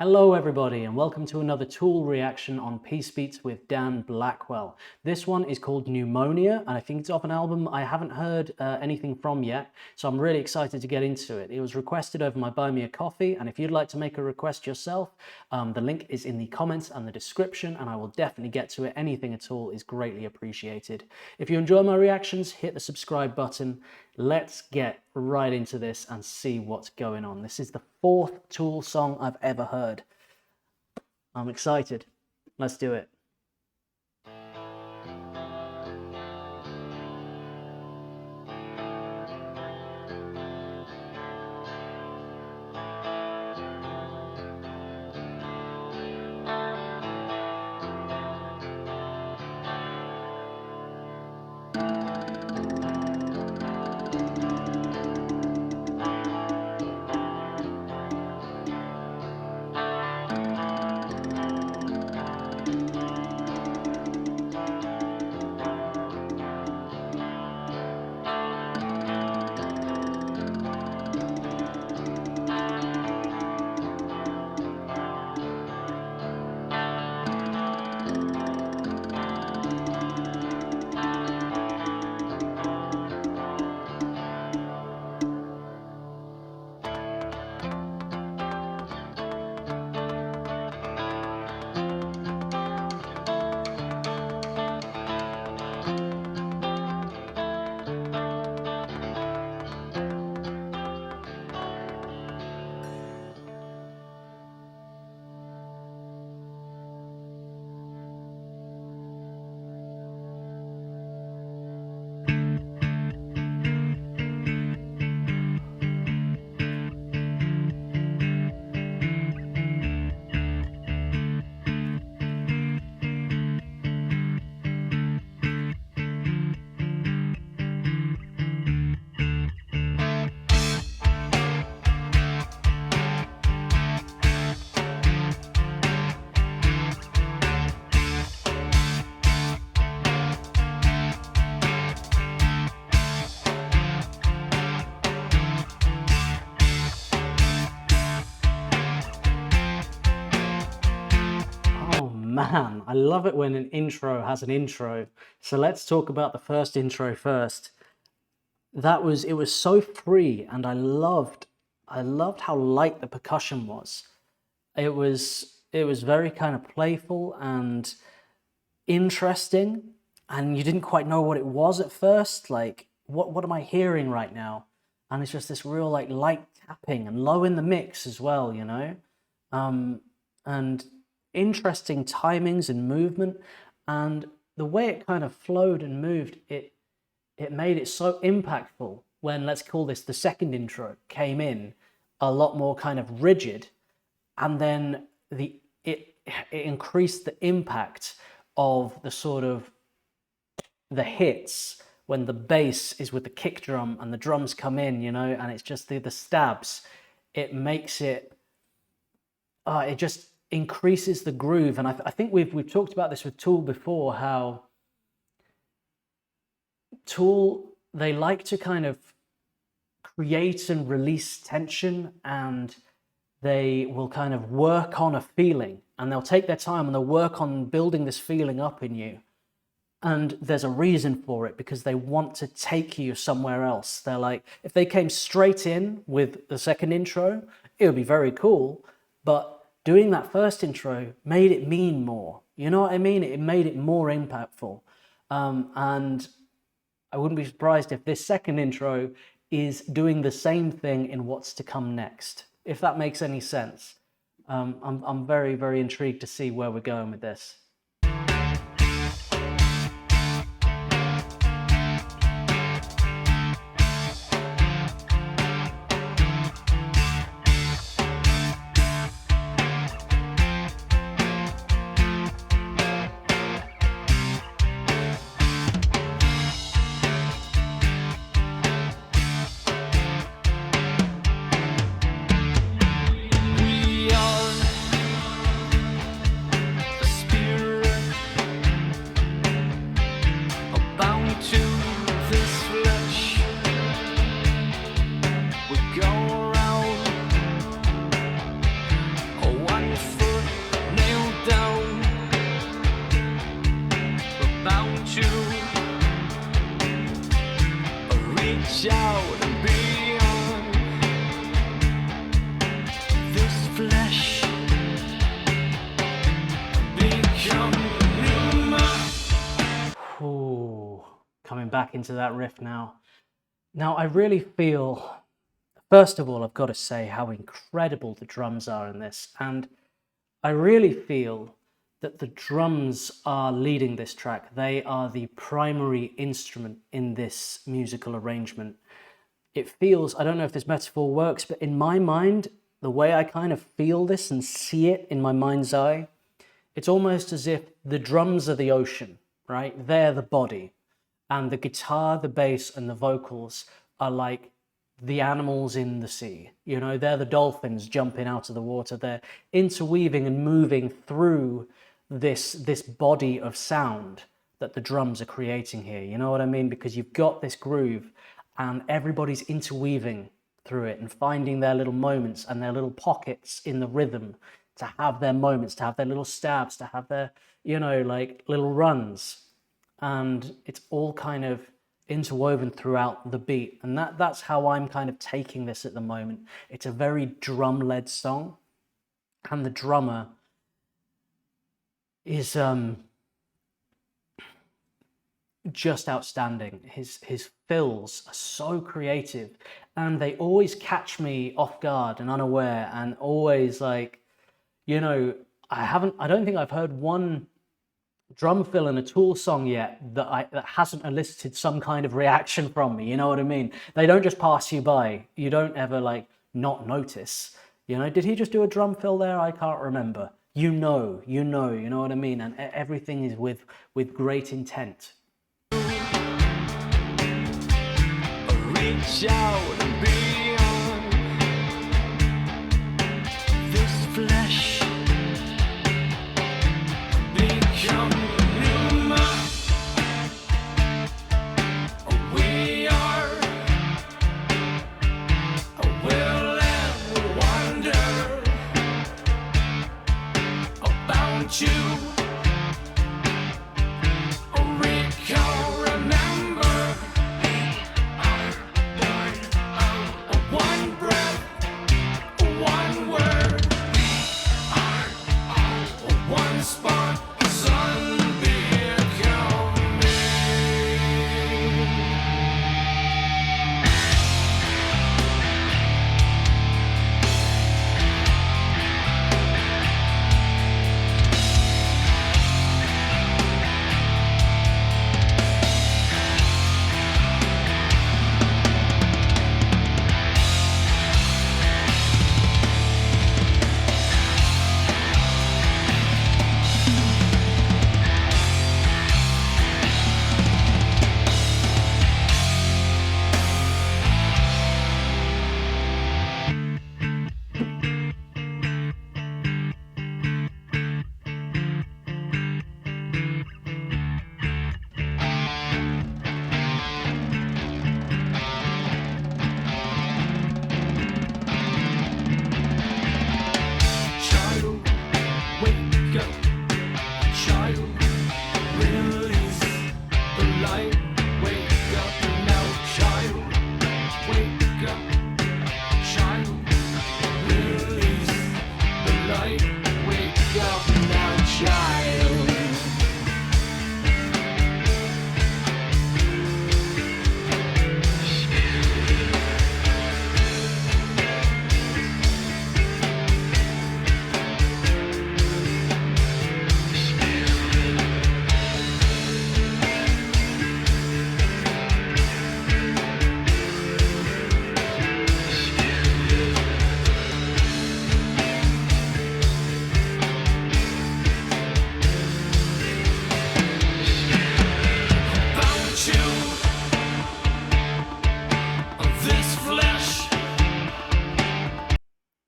Hello everybody and welcome to another Tool reaction on Peace Beats with Dan Blackwell. This one is called Pneumonia and I think it's off an album I haven't heard anything from yet, so I'm really excited to get into it. It was requested over my Buy Me a Coffee, and if you'd like to make a request yourself, the link is in the comments and the description and I will definitely get to it. Anything at all is greatly appreciated. If you enjoy my reactions, hit the subscribe button. Let's get right into this and see what's going on. This is the fourth Tool song I've ever heard. I'm excited. Let's do it. Man, I love it when an intro has an intro. So let's talk about the first intro first. It was so free, and I loved how light the percussion was. It was very kind of playful and interesting, and you didn't quite know what it was at first. Like, what am I hearing right now? And it's just this real like light tapping and low in the mix as well, you know? And interesting timings and movement, and the way it kind of flowed and moved, it made it so impactful when, let's call this the second intro, came in a lot more kind of rigid, and then it increased the impact of the sort of the hits when the bass is with the kick drum and the drums come in, you know, and it's just the stabs. It makes it it just increases the groove. And I think we've talked about this with Tool before, how Tool, they like to kind of create and release tension, and they will kind of work on a feeling, and they'll take their time and they'll work on building this feeling up in you. And there's a reason for it, because they want to take you somewhere else. They're like, if they came straight in with the second intro, it would be very cool, but doing that first intro made it mean more. You know what I mean? It made it more impactful. And I wouldn't be surprised if this second intro is doing the same thing in what's to come next, if that makes any sense. I'm very, very intrigued to see where we're going with this. Spirit back into that riff now. Now, I really feel, first of all, I've got to say how incredible the drums are in this. And I really feel that the drums are leading this track. They are the primary instrument in this musical arrangement. It feels, I don't know if this metaphor works, but in my mind, the way I kind of feel this and see it in my mind's eye, it's almost as if the drums are the ocean, right? They're the body. And the guitar, the bass, and the vocals are like the animals in the sea. You know, they're the dolphins jumping out of the water. They're interweaving and moving through this body of sound that the drums are creating here. You know what I mean? Because you've got this groove and everybody's interweaving through it and finding their little moments and their little pockets in the rhythm to have their moments, to have their little stabs, to have their, you know, like little runs. And it's all kind of interwoven throughout the beat. And that's how I'm kind of taking this at the moment. It's a very drum-led song. And the drummer is just outstanding. His fills are so creative, and they always catch me off guard and unaware, and always like, you know, I don't think I've heard one drum fill in a Tool song yet that hasn't elicited some kind of reaction from me. You know what I mean? They don't just pass you by. You don't ever like not notice. You know, did he just do a drum fill there? I can't remember. You know what I mean? And everything is with great intent. Reach out beyond this flesh, become Pneuma. We are will and wonder about you. Recall, remember. One breath, one word, one spark, sun becoming.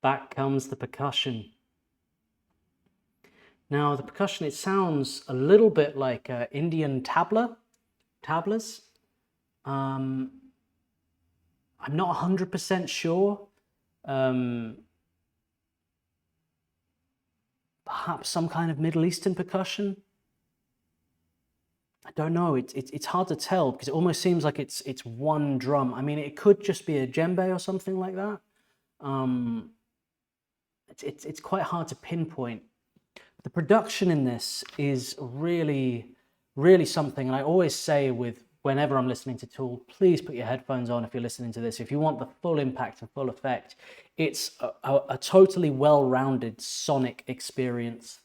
Back comes the percussion. Now the percussion, it sounds a little bit like Indian tablas. I'm not 100% sure. Perhaps some kind of Middle Eastern percussion. I don't know. It's hard to tell because it almost seems like it's one drum. I mean, it could just be a djembe or something like that. It's quite hard to pinpoint. The production in this is really, really something. And I always say with whenever I'm listening to Tool, please put your headphones on if you're listening to this. If you want the full impact and full effect, it's a totally well-rounded sonic experience.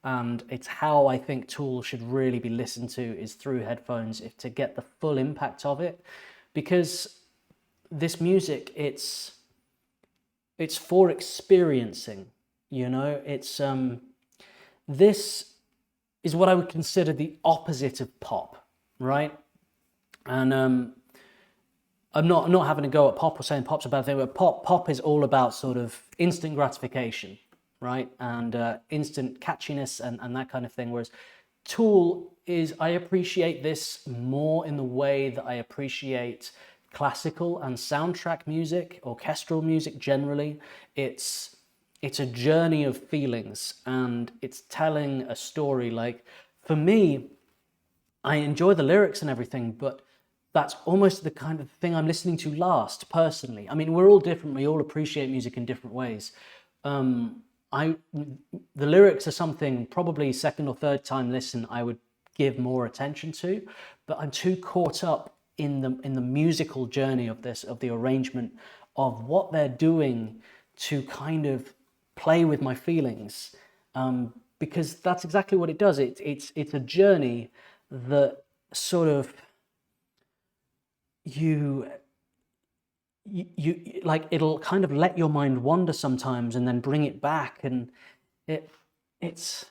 And it's how I think Tool should really be listened to, is through headphones, if to get the full impact of it. Because this music, it's for experiencing, you know. It's this is what I would consider the opposite of pop, right? And I'm not having a go at pop or saying pop's a bad thing, but pop is all about sort of instant gratification, right? And instant catchiness and that kind of thing. Whereas Tool is, I appreciate this more in the way that I appreciate classical and soundtrack music, orchestral music generally. It's a journey of feelings, and it's telling a story. Like, for me, I enjoy the lyrics and everything, but that's almost the kind of thing I'm listening to last, personally. I mean, we're all different. We all appreciate music in different ways. The lyrics are something probably second or third time listen I would give more attention to, but I'm too caught up in the musical journey of this, of the arrangement, of what they're doing to kind of play with my feelings, because that's exactly what it does. It's a journey that sort of you like, it'll kind of let your mind wander sometimes and then bring it back, and it's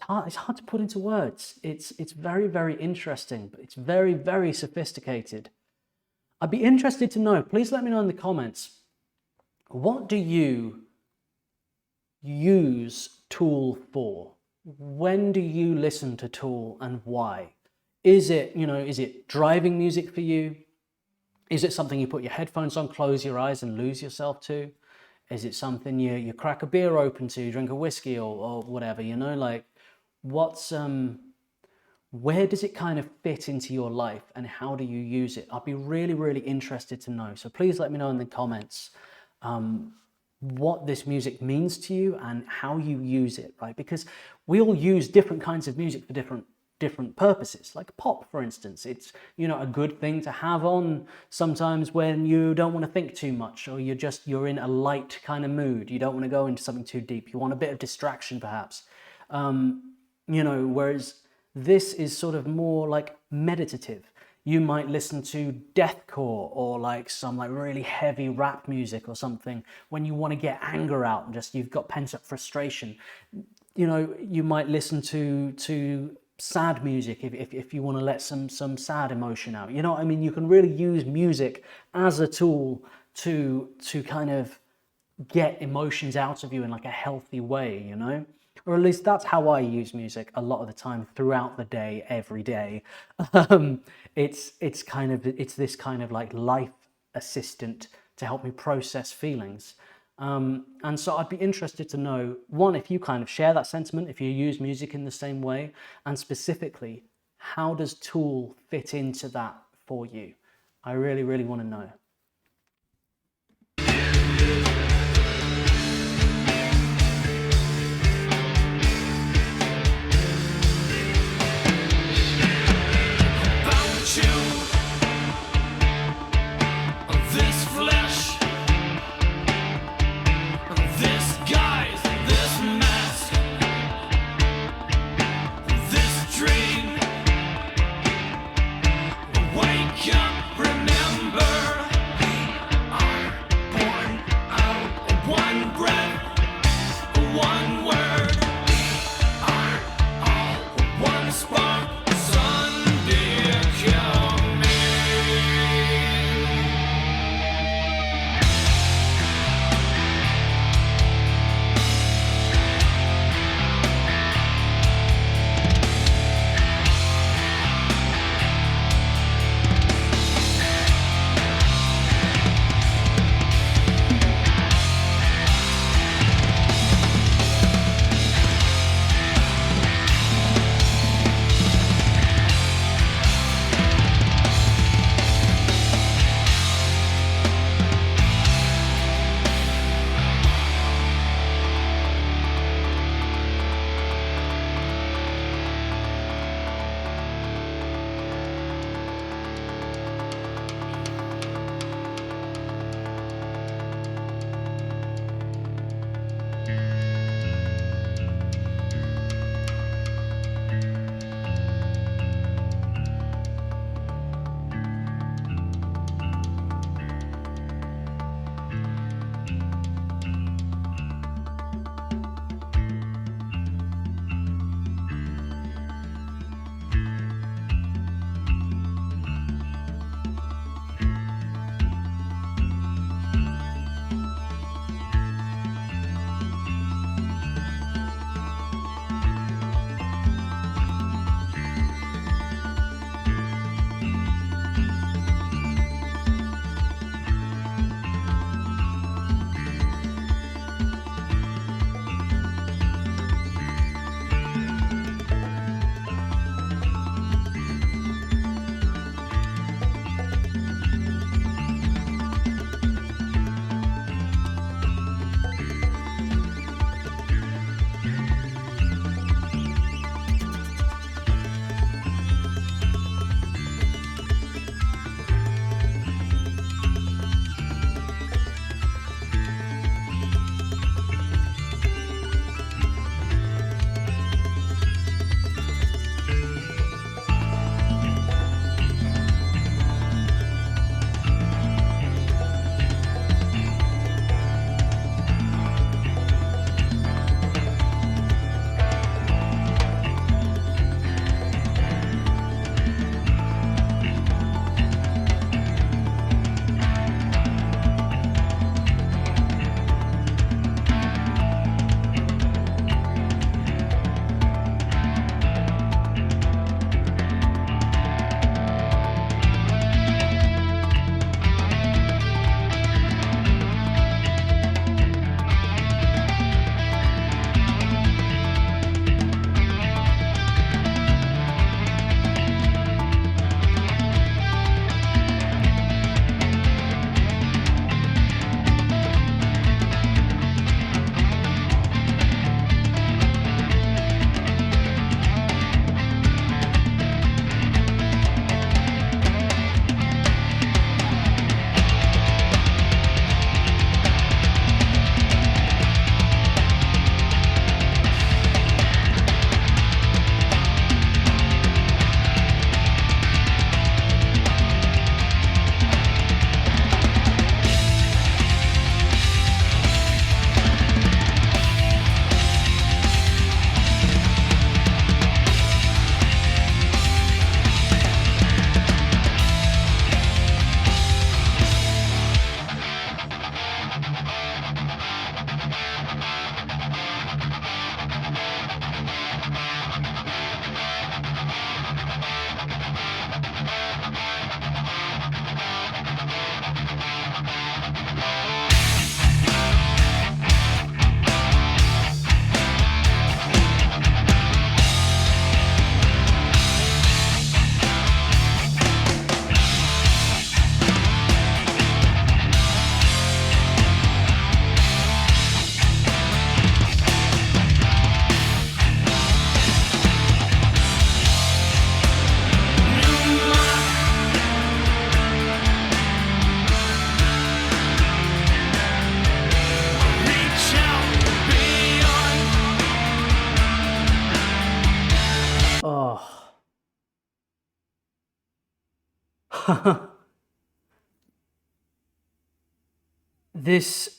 hard to put into words. It's very, very interesting, but it's very, very sophisticated. I'd be interested to know, please let me know in the comments, what do you use Tool for? When do you listen to Tool, and why? Is it driving music for you? Is it something you put your headphones on, close your eyes and lose yourself to? Is it something you crack a beer open to, drink a whiskey or whatever, you know? Like, what's where does it kind of fit into your life, and how do you use it? I'd be really, really interested to know. So please let me know in the comments what this music means to you and how you use it, right? Because we all use different kinds of music for different purposes. Like pop, for instance, it's, you know, a good thing to have on sometimes when you don't want to think too much, or you're in a light kind of mood. You don't want to go into something too deep. You want a bit of distraction, perhaps. You know, whereas this is sort of more like meditative. You might listen to deathcore or like some like really heavy rap music or something when you want to get anger out and just, you've got pent up frustration. You know, you might listen to sad music if you want to let some sad emotion out. You know what I mean? You can really use music as a tool to kind of get emotions out of you in like a healthy way, you know? Or at least that's how I use music a lot of the time, throughout the day, every day. It's this kind of like life assistant to help me process feelings. And so I'd be interested to know, one, if you kind of share that sentiment, if you use music in the same way, and specifically, how does Tool fit into that for you? I really, really want to know. Wake up, remember.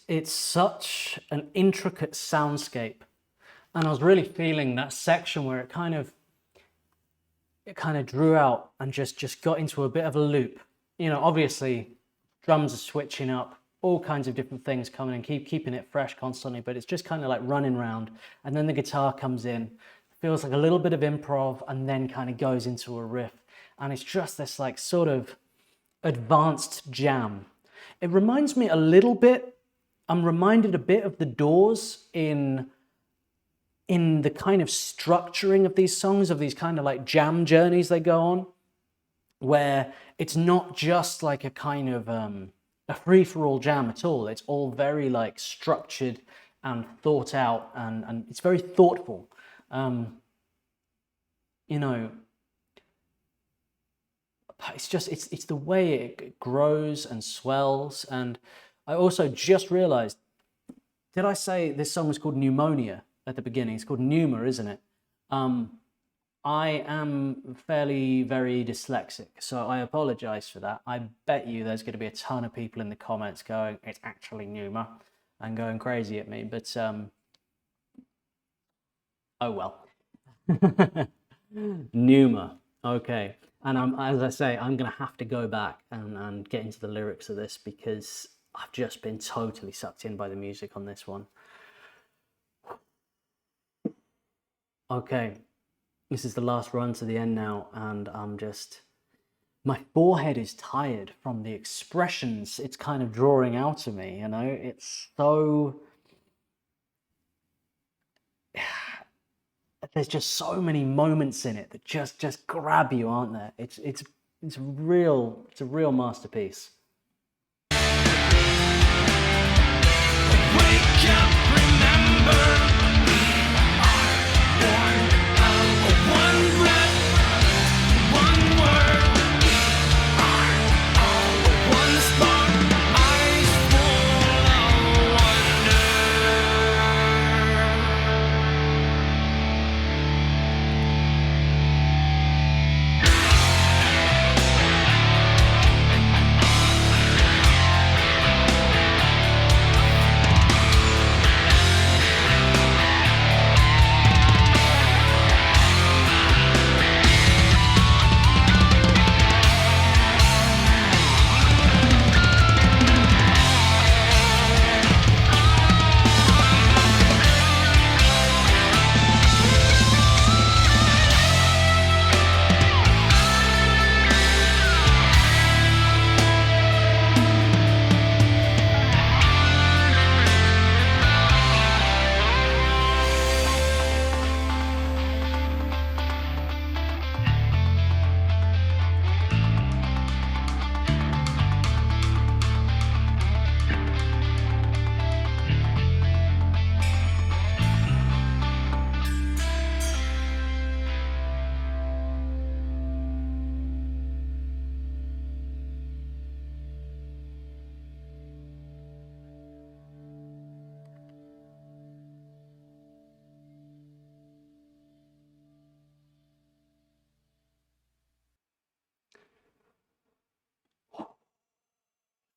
It's such an intricate soundscape. And I was really feeling that section where it kind of drew out and just got into a bit of a loop. You know, obviously drums are switching up, all kinds of different things coming and keeping it fresh constantly, but it's just kind of like running around. And then the guitar comes in, feels like a little bit of improv, and then kind of goes into a riff. And it's just this like sort of advanced jam. It reminds me a little bit, I'm reminded a bit of The Doors in the kind of structuring of these songs, of these kind of like jam journeys they go on, where it's not just like a kind of a free-for-all jam at all. It's all very like structured and thought out, and it's very thoughtful. You know, it's just it's the way it grows and swells. And I also just realized, did I say this song was called Pneumonia at the beginning? It's called Pneuma, isn't it? I am fairly very dyslexic, so I apologize for that. I bet you there's going to be a ton of people in the comments going, it's actually Pneuma, and going crazy at me, but oh well. Pneuma, okay. And as I say, I'm going to have to go back and get into the lyrics of this, because I've just been totally sucked in by the music on this one. Okay, this is the last run to the end now, and my forehead is tired from the expressions it's kind of drawing out of me, you know? It's so... There's just so many moments in it that just grab you, aren't there? It's a real masterpiece. Wake up, remember.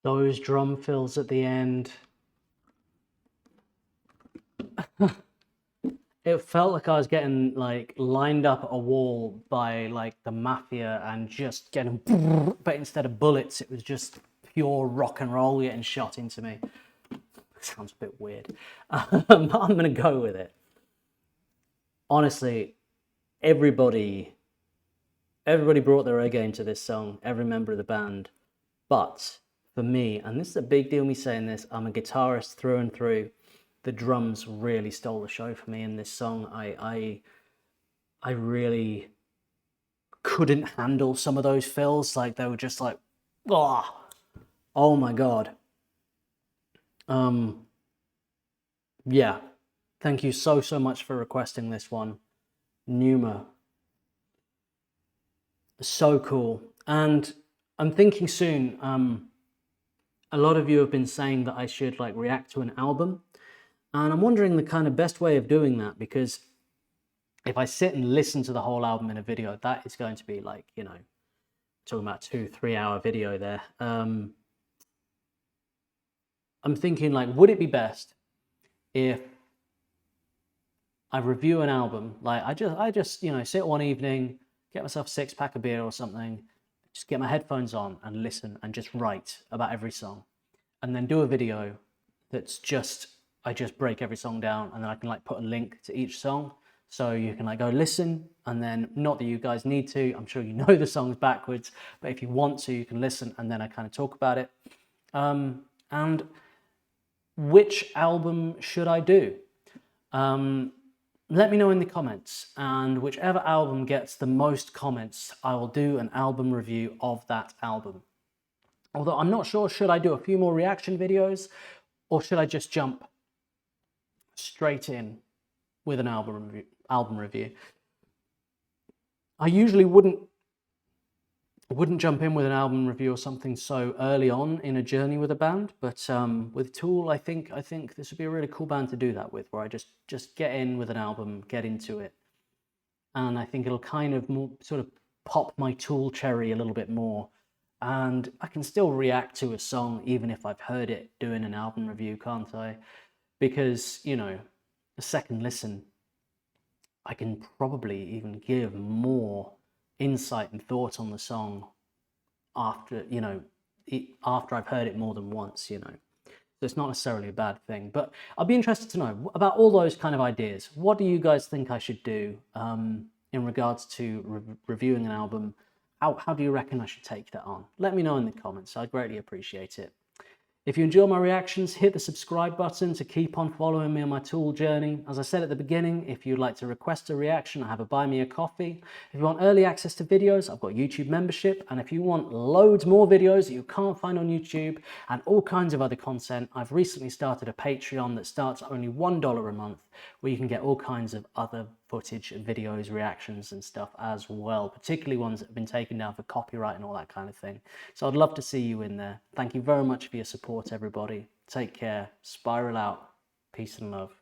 Those drum fills at the end. It felt like I was getting like lined up at a wall by like the mafia and just getting, but instead of bullets, it was just pure rock and roll getting shot into me. Sounds a bit weird. I'm gonna go with it. Honestly, everybody brought their A game to this song, every member of the band. But for me, and this is a big deal me saying this, I'm a guitarist through and through. The drums really stole the show for me in this song. I really couldn't handle some of those fills. Like, they were just like, oh my god. Yeah, thank you so much for requesting this one. Pneuma, so cool. And I'm thinking soon, a lot of you have been saying that I should like react to an album, and I'm wondering the kind of best way of doing that, because if I sit and listen to the whole album in a video, that is going to be like, you know, talking about 2-3 hour video there. I'm thinking, like, would it be best if I review an album, like I just you know, sit one evening, get myself a 6-pack of beer or something, just get my headphones on and listen and just write about every song, and then do a video that's just, I just break every song down, and then I can like put a link to each song, so you can like go listen, and then, not that you guys need to, I'm sure you know the songs backwards, but if you want to, you can listen, and then I kind of talk about it. And which album should I do? Let me know in the comments, and whichever album gets the most comments, I will do an album review of that album. Although I'm not sure, should I do a few more reaction videos, or should I just jump straight in with an album review? I usually wouldn't jump in with an album review or something so early on in a journey with a band, but with Tool, I think this would be a really cool band to do that with, where I just get in with an album, get into it, and I think it'll kind of more sort of pop my Tool cherry a little bit more, and I can still react to a song even if I've heard it doing an album review, can't I? Because, you know, a second listen, I can probably even give more insight and thought on the song after, you know, after I've heard it more than once, you know. So it's not necessarily a bad thing, but I'd be interested to know about all those kind of ideas. What do you guys think I should do in regards to reviewing an album? How do you reckon I should take that on? Let me know in the comments. I'd greatly appreciate it. If you enjoy my reactions, hit the subscribe button to keep on following me on my Tool journey. As I said at the beginning, if you'd like to request a reaction, I have a Buy Me a Coffee. If you want early access to videos, I've got YouTube membership. And if you want loads more videos that you can't find on YouTube and all kinds of other content, I've recently started a Patreon that starts at only $1 a month, where you can get all kinds of other footage, videos, reactions and stuff as well, particularly ones that have been taken down for copyright and all that kind of thing. So I'd love to see you in there. Thank you very much for your support, everybody. Take care. Spiral out. Peace and love.